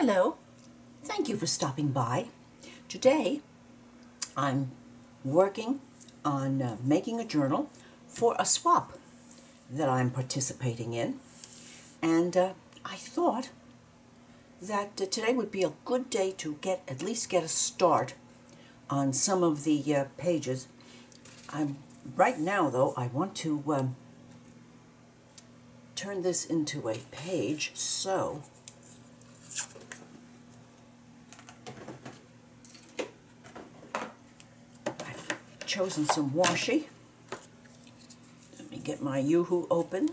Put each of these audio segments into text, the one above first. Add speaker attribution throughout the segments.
Speaker 1: Hello, thank you for stopping by. Today I'm working on making a journal for a swap that I'm participating in, and I thought that today would be a good day to at least get a start on some of the pages. Right now, though, I want to turn this into a page, so I've chosen some washi. Let me get my Yoo-Hoo open.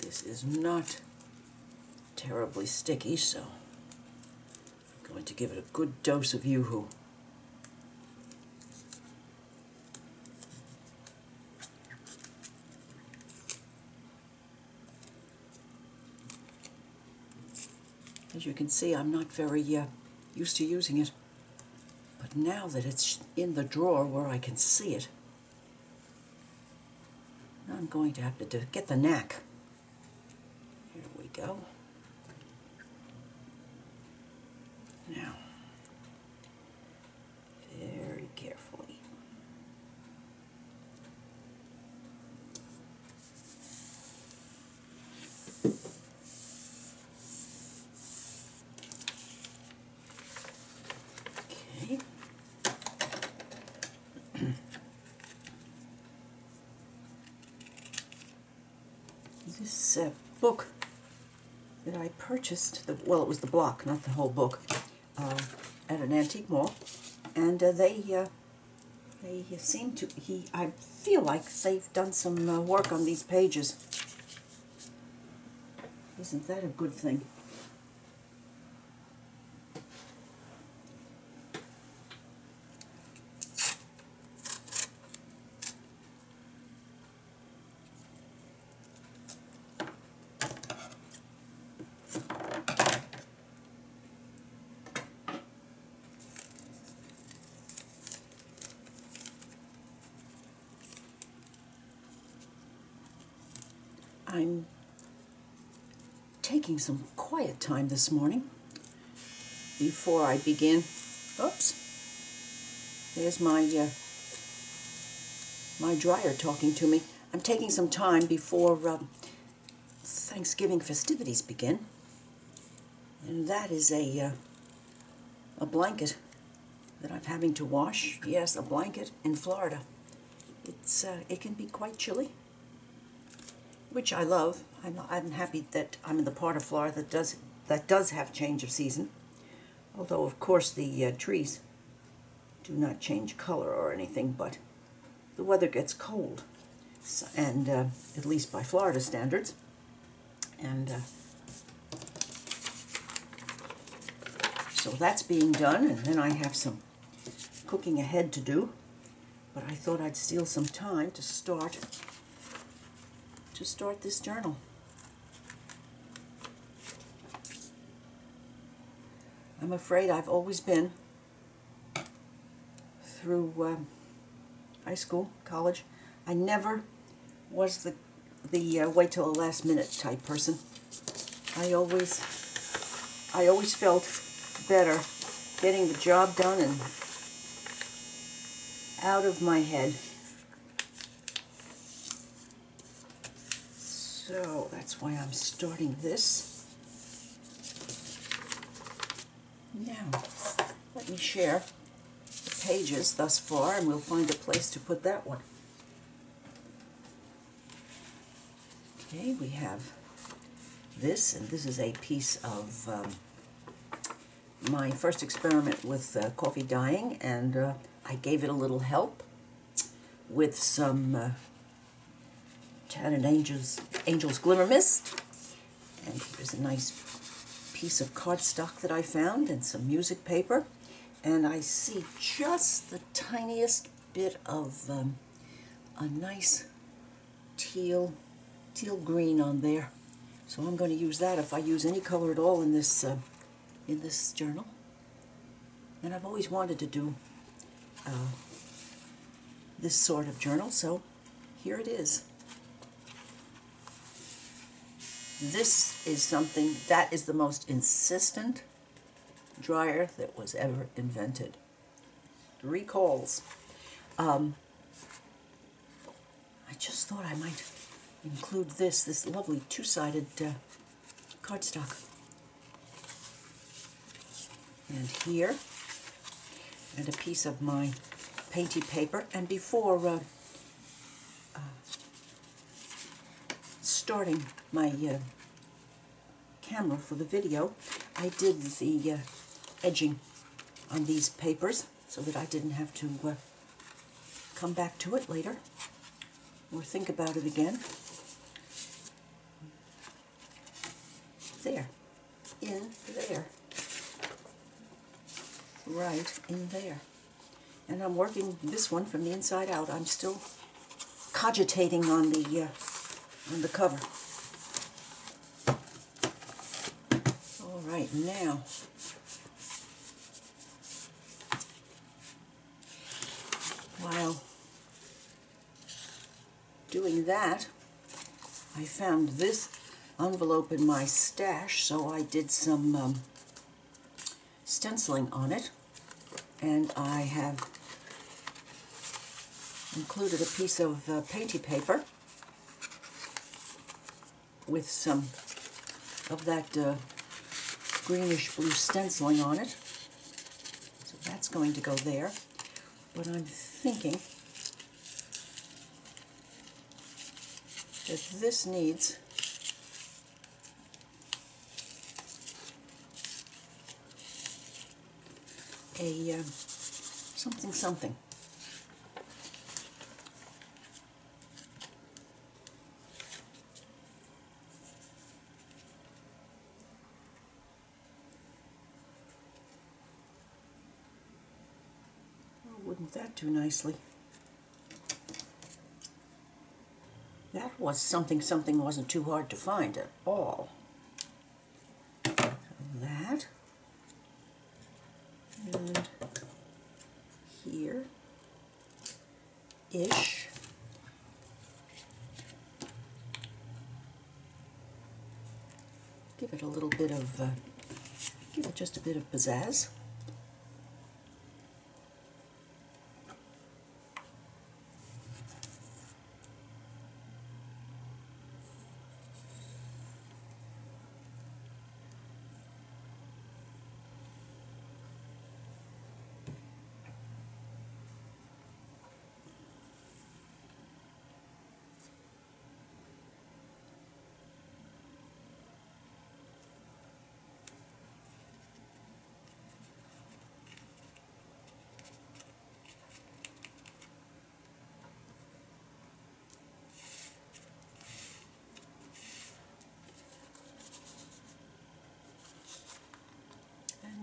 Speaker 1: This is not terribly sticky, so I'm going to give it a good dose of Yoo-Hoo. As you can see, I'm not very used to using it, but now that it's in the drawer where I can see it, I'm going to have to get the knack. Here we go. Now, very carefully. Okay. This book that I purchased, well, it was the block, not the whole book, at an antique mall, and they seem to, I feel like they've done some work on these pages. Isn't that a good thing? I'm taking some quiet time this morning before I begin. Oops. There's my my dryer talking to me. I'm taking some time before Thanksgiving festivities begin. And that is a blanket that I'm having to wash. Yes, a blanket in Florida. It can be quite chilly, which I love. I'm happy that I'm in the part of Florida that does have change of season. Although, of course, the trees do not change color or anything, but the weather gets cold, and at least by Florida standards. And so that's being done, and then I have some cooking ahead to do. But I thought I'd steal some time to start this journal. I'm afraid I've always been, through high school, college, I never was the wait till the last minute type person. I always felt better getting the job done and out of my head. So that's why I'm starting this. Now, let me share the pages thus far, and we'll find a place to put that one. Okay, we have this, and this is a piece of my first experiment with coffee dyeing, and I gave it a little help with some Tatted Angels Glimmer Mist, and here's a nice piece of cardstock that I found and some music paper. and I see just the tiniest bit of a nice teal green on there. So I'm going to use that if I use any color at all in this journal. And I've always wanted to do this sort of journal, so here it is. This is something that is the most insistent dryer that was ever invented. 3 coals. I just thought I might include this lovely two-sided cardstock. And here, and a piece of my painty paper. And before starting my camera for the video, I did the edging on these papers so that I didn't have to come back to it later or think about it again. There, in there, right in there. And I'm working this one from the inside out. I'm still cogitating on the cover. All right, now while doing that, I found this envelope in my stash, so I did some stenciling on it, and I have included a piece of painty paper with some of that greenish blue stenciling on it. So that's going to go there. But I'm thinking that this needs a something. Wouldn't that do nicely? That was something wasn't too hard to find at all. That. And here-ish. Give it a little bit of, give it just a bit of pizzazz.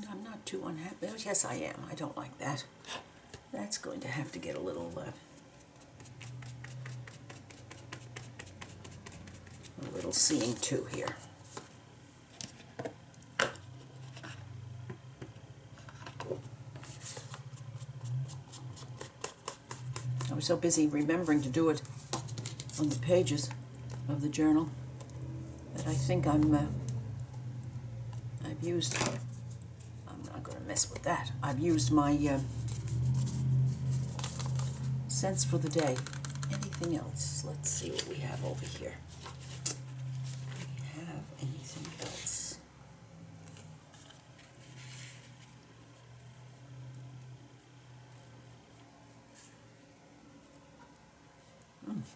Speaker 1: I'm not too unhappy. Yes, I am. I don't like that. That's going to have to get a little seeing to here. I was so busy remembering to do it on the pages of the journal that I think I've used. I'm not going to mess with that. I've used my scents for the day. Anything else? Let's see what we have over here. Do we have anything else?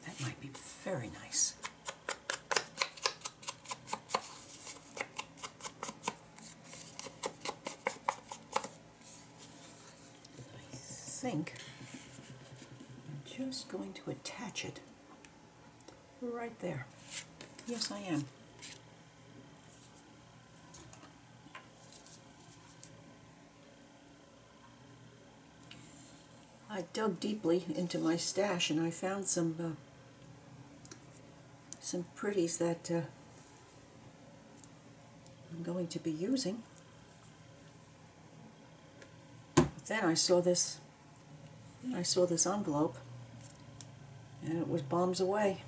Speaker 1: That might be very nice. I think I'm just going to attach it right there. Yes, I am. I dug deeply into my stash and I found some pretties that I'm going to be using. But then I saw this envelope, and it was bombs away.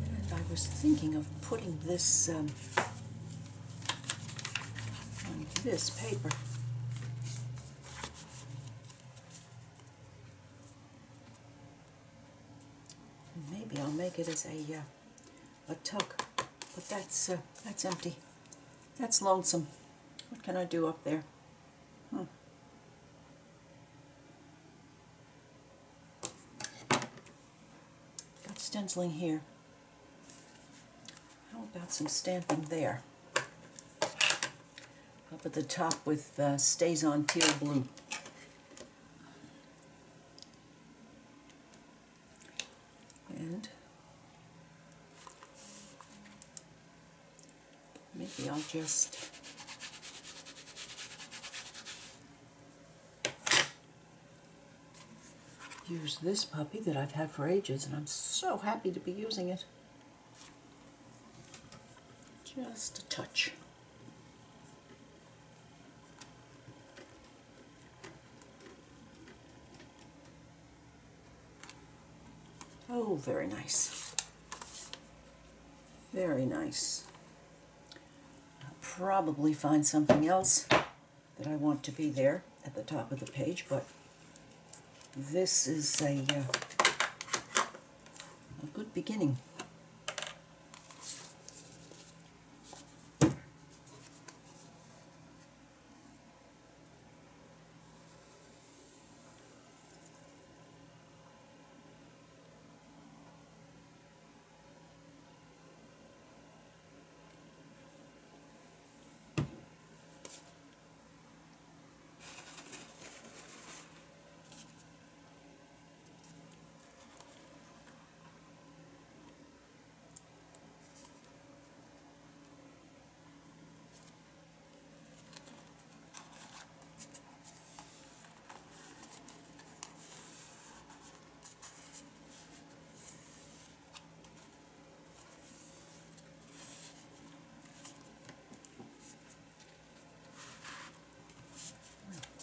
Speaker 1: And I was thinking of putting this on this paper. Maybe I'll make it as a tuck, but that's empty. That's lonesome. What can I do up there? Got stenciling here. How about some stamping there? Up at the top with StazOn Teal Blue. And maybe I'll just use this puppy that I've had for ages, and I'm so happy to be using it. Just a touch. Oh, very nice. Very nice. I'll probably find something else that I want to be there at the top of the page, but this is a good beginning.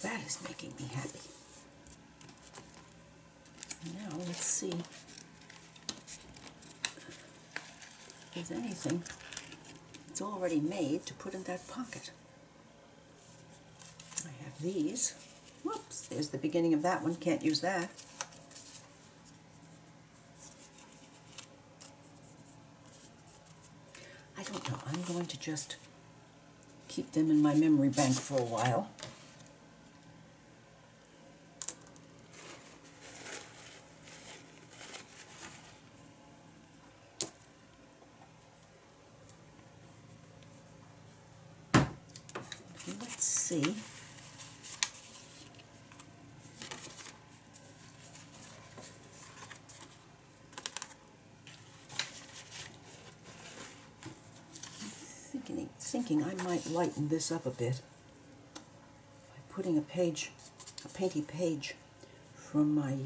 Speaker 1: That is making me happy. Now let's see if there's anything that's already made to put in that pocket. I have these. Whoops, there's the beginning of that one. Can't use that. I don't know. I'm going to just keep them in my memory bank for a while. Let's see. Thinking I might lighten this up a bit by putting a painty page from my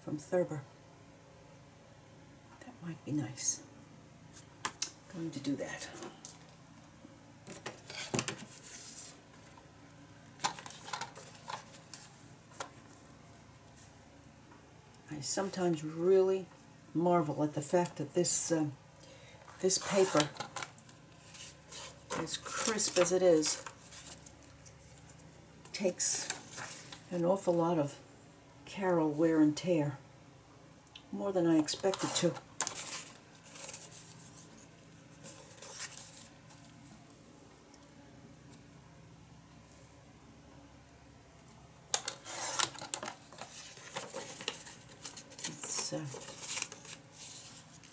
Speaker 1: from Thurber. That might be nice. I'm going to do that. I sometimes really marvel at the fact that this this paper, as crisp as it is, takes an awful lot of Carol wear and tear, more than I expected to.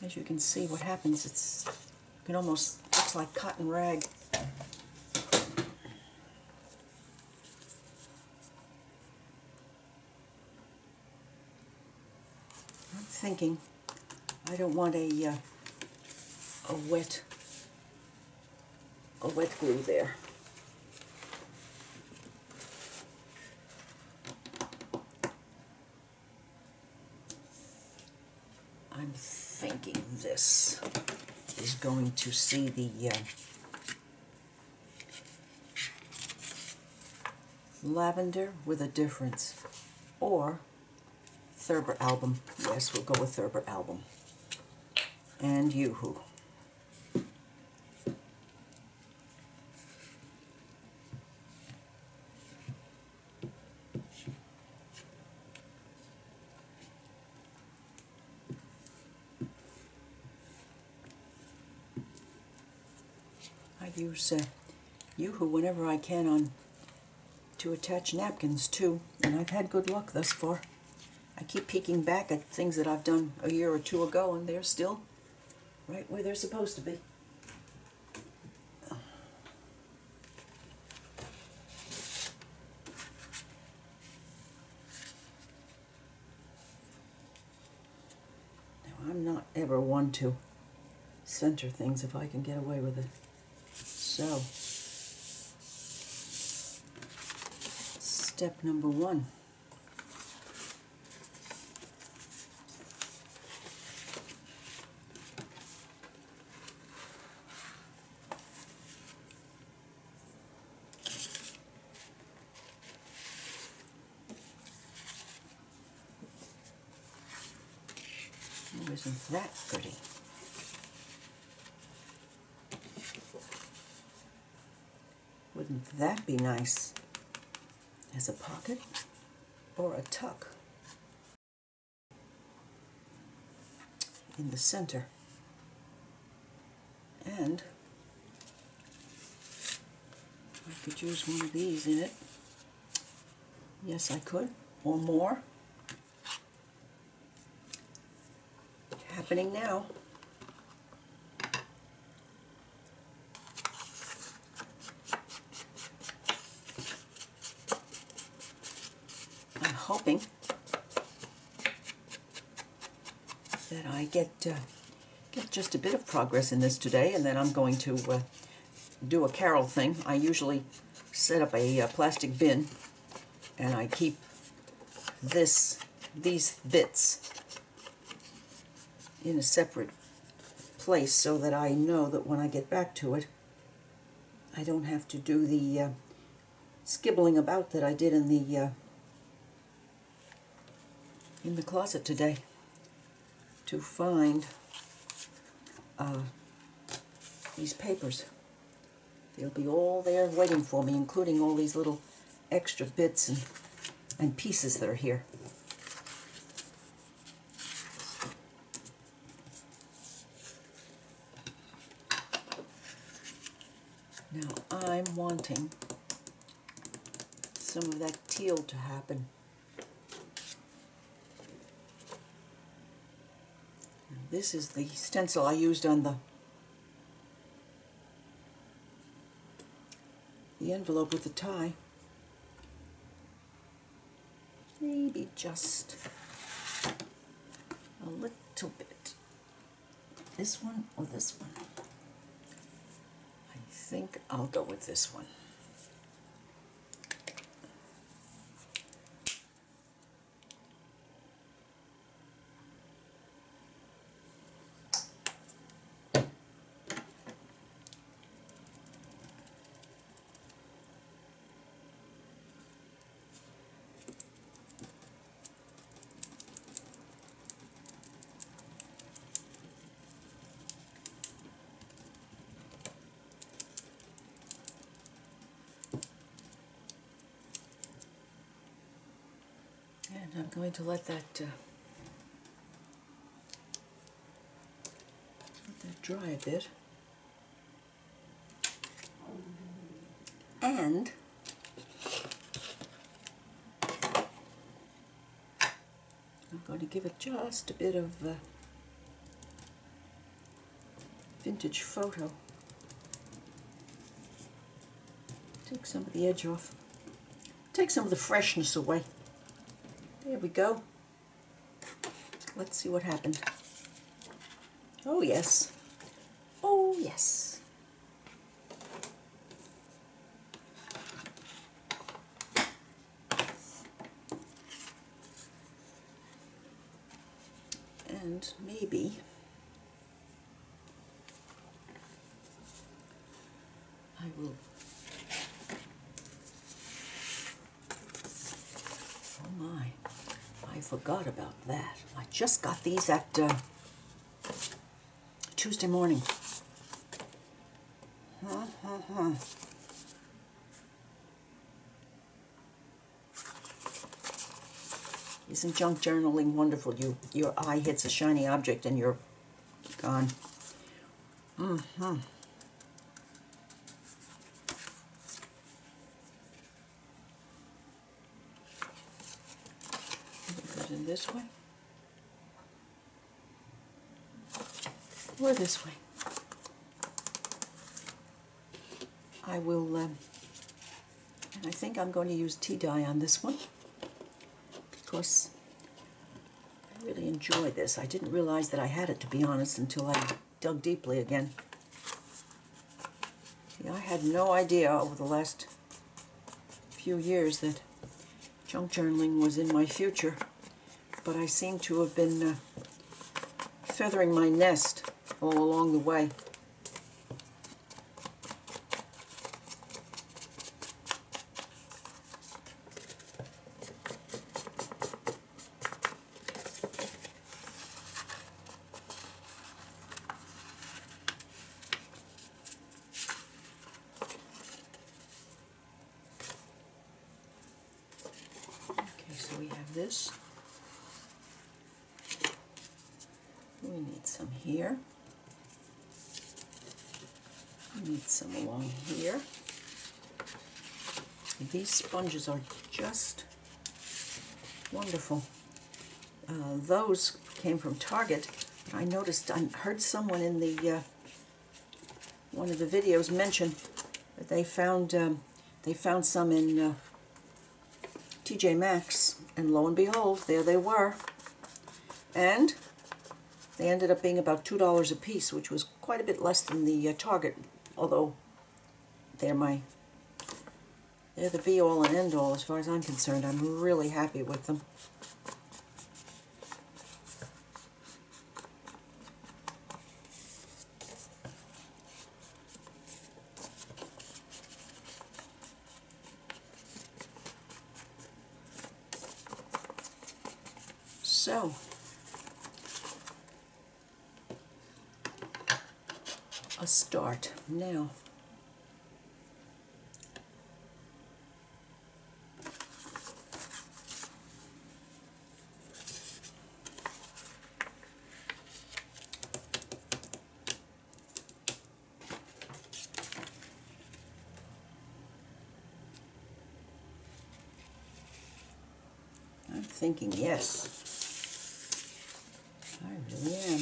Speaker 1: As you can see, what happens, it almost looks like cotton rag. I'm thinking I don't want a wet glue there. I'm thinking this is going to see the lavender with a difference, or Thurber Album. Yes, we'll go with Thurber Album. And Yoo-Hoo. I use Yoo-Hoo whenever I can to attach napkins too, and I've had good luck thus far. I keep peeking back at things that I've done a year or two ago, and they're still right where they're supposed to be. Now, I'm not ever one to center things if I can get away with it. So, step number 1. Oh, isn't that pretty? Wouldn't that be nice as a pocket or a tuck in the center? And I could use one of these in it. Yes, I could, or more. Happening now. I'm hoping that I get just a bit of progress in this today, and then I'm going to do a Carol thing. I usually set up a plastic bin, and I keep these bits in a separate place so that I know that when I get back to it, I don't have to do the skibbling about that I did in the closet today to find these papers. They'll be all there waiting for me, including all these little extra bits and pieces that are here. Now I'm wanting some of that teal to happen. This is the stencil I used on the envelope with the tie. Maybe just a little bit. This one or this one? I think I'll go with this one. And I'm going to let that dry a bit. And I'm going to give it just a bit of vintage photo. Take some of the edge off. Take some of the freshness away. There we go. Let's see what happened. Oh, yes. Oh, yes. And maybe I will. Oh my, I forgot about that. I just got these at Tuesday morning. Isn't junk journaling wonderful? Your eye hits a shiny object and you're gone. Put it in this way. Or this way. I will, and I think I'm going to use tea dye on this one, because I really enjoy this. I didn't realize that I had it, to be honest, until I dug deeply again. See, I had no idea over the last few years that junk journaling was in my future, but I seem to have been feathering my nest all along the way. So we have this. We need some here. We need some along here. These sponges are just wonderful. Those came from Target. I noticed, I heard someone in the one of the videos mention that they found some in TJ Maxx, and lo and behold, there they were. And they ended up being about $2 a piece, which was quite a bit less than the Target, although they're the be-all and end-all as far as I'm concerned. I'm really happy with them. So, a start. Now, I'm thinking yes. I really am.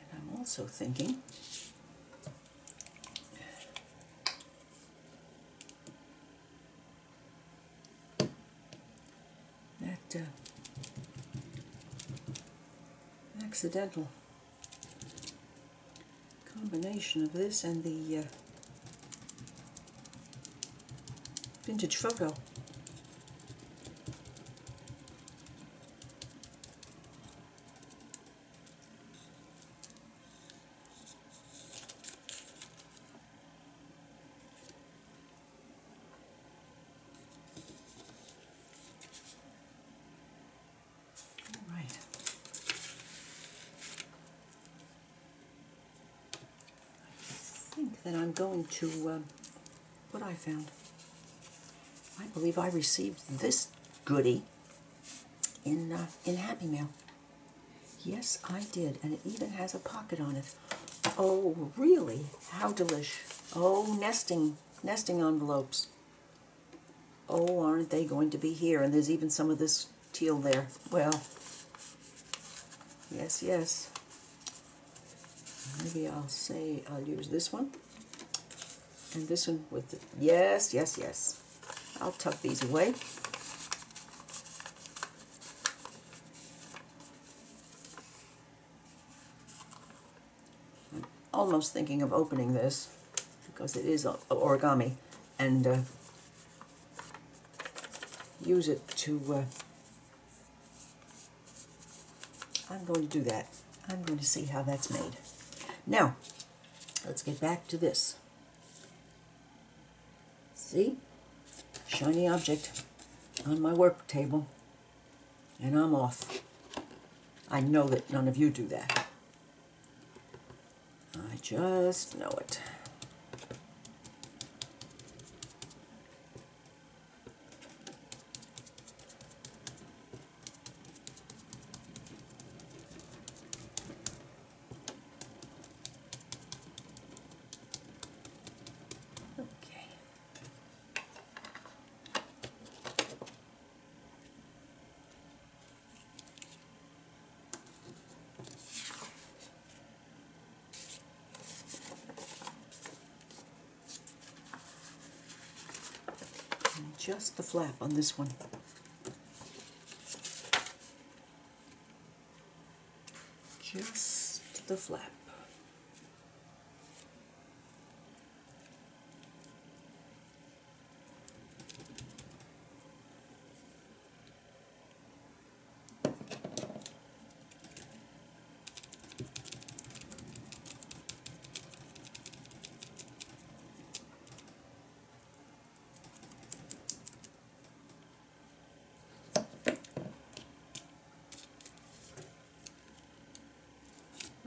Speaker 1: And I'm also thinking that accidental combination of this and the vintage photo. Then I'm going to, what I found. I believe I received this goodie in Happy Mail. Yes, I did, and it even has a pocket on it. Oh, really? How delish. Oh, nesting envelopes. Oh, aren't they going to be here? And there's even some of this teal there. Well, yes, yes. Maybe I'll use this one. And this one with the, yes, yes, yes. I'll tuck these away. almost thinking of opening this because it is origami, and use it to, I'm going to do that. I'm going to see how that's made. Now, let's get back to this. See? Shiny object on my work table, and I'm off. I know that none of you do that. I just know it. Okay. And just the flap on this one. Just the flap.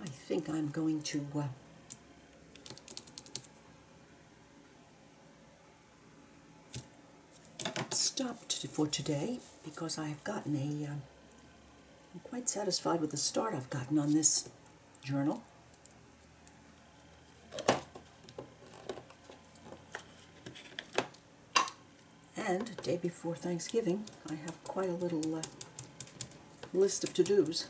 Speaker 1: I think I'm going to stop for today because I've gotten I'm quite satisfied with the start I've gotten on this journal. And day before Thanksgiving, I have quite a little list of to-dos.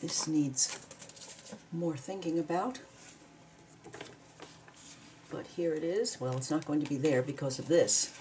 Speaker 1: This needs more thinking about, but here it is. Well, it's not going to be there because of this.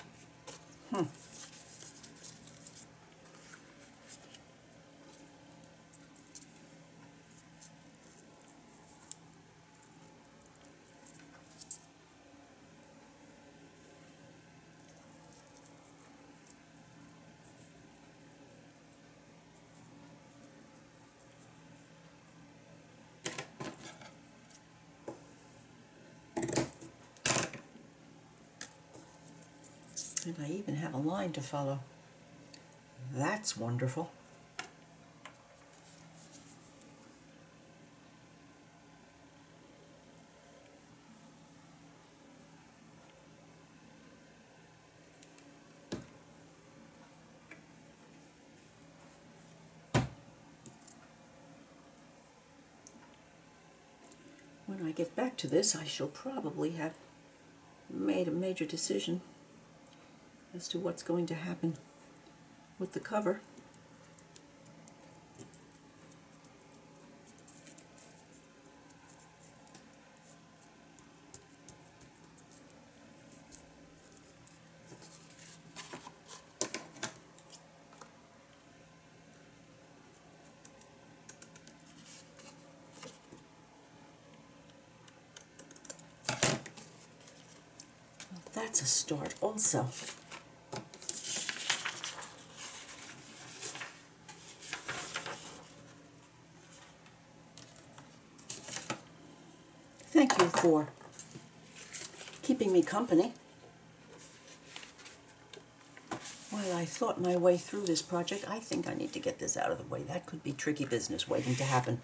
Speaker 1: And I even have a line to follow. That's wonderful. When I get back to this, I shall probably have made a major decision as to what's going to happen with the cover. Well, that's a start also. Thank you for keeping me company while I thought my way through this project. I think I need to get this out of the way. That could be tricky business waiting to happen.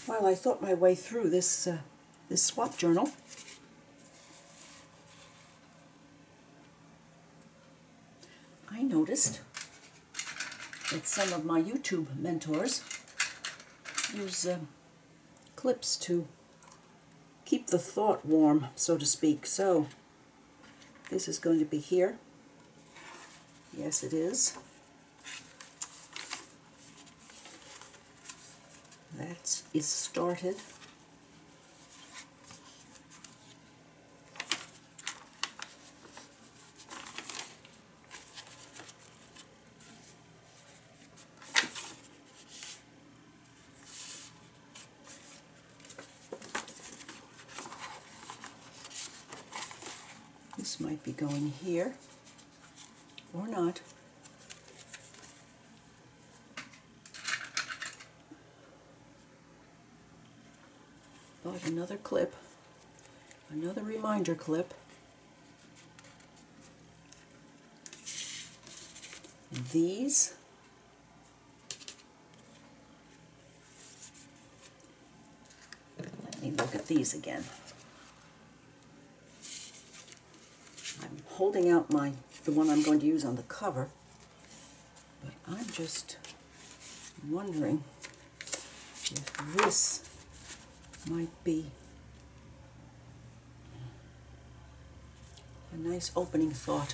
Speaker 1: While I thought my way through this swap journal, I noticed that some of my YouTube mentors use clips to keep the thought warm, so to speak. So this is going to be here. Yes, it is. that is started. This might be going here, or not. But another clip, another reminder clip. And these let me look at these again. I'm holding out the one I'm going to use on the cover, but I'm just wondering if this might be a nice opening thought.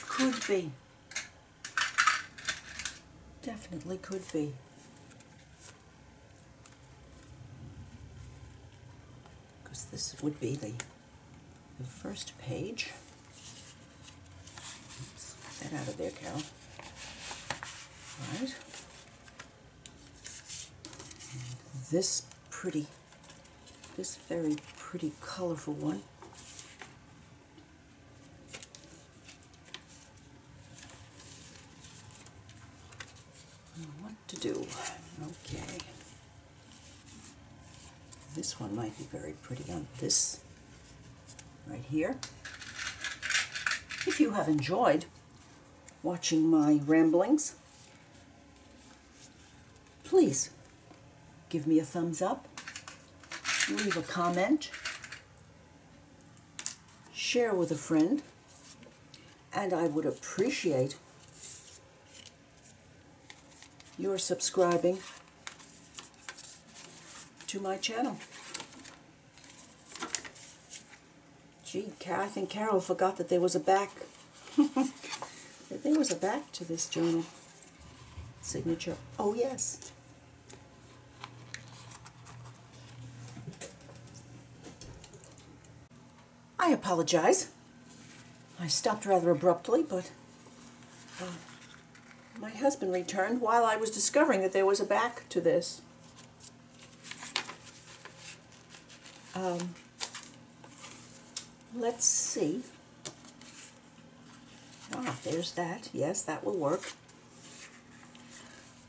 Speaker 1: Could be. Definitely could be. Because this would be the first page. Oops, get that out of there, Carol. Right. This very pretty, colorful one. What to do? Okay. This one might be very pretty on this right here. If you have enjoyed watching my ramblings, please give me a thumbs up, leave a comment, share with a friend, and I would appreciate your subscribing to my channel. Gee, I think Carol forgot that there was a back. That there was a back to this journal signature. Oh yes. I apologize. I stopped rather abruptly, but my husband returned while I was discovering that there was a back to this. Let's see. Ah, there's that. Yes, that will work.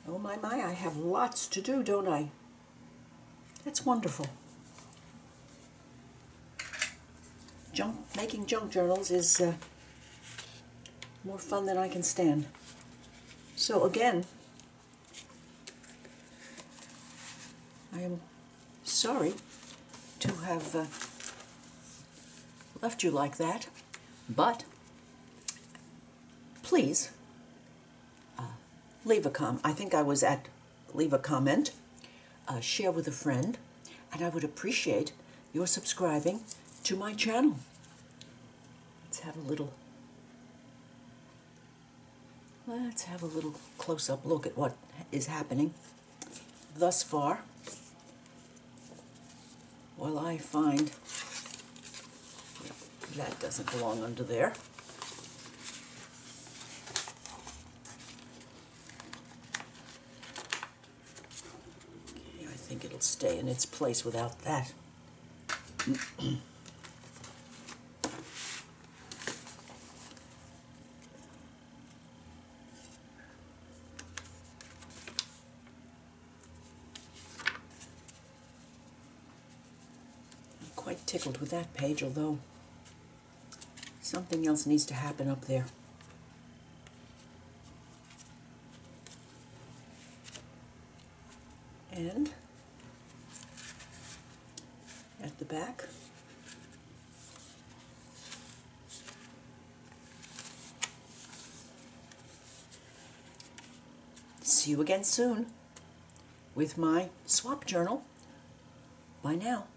Speaker 1: Oh my, I have lots to do, don't I? That's wonderful. Making junk journals is more fun than I can stand. So again, I am sorry to have left you like that, but please leave a comment. I think I was at leave a comment, share with a friend, and I would appreciate your subscribing to my channel. Let's have a little close-up look at what is happening thus far, while I find that doesn't belong under there. Okay, I think it'll stay in its place without that. Quite tickled with that page, although something else needs to happen up there. And at the back, see you again soon with my swap journal. Bye now.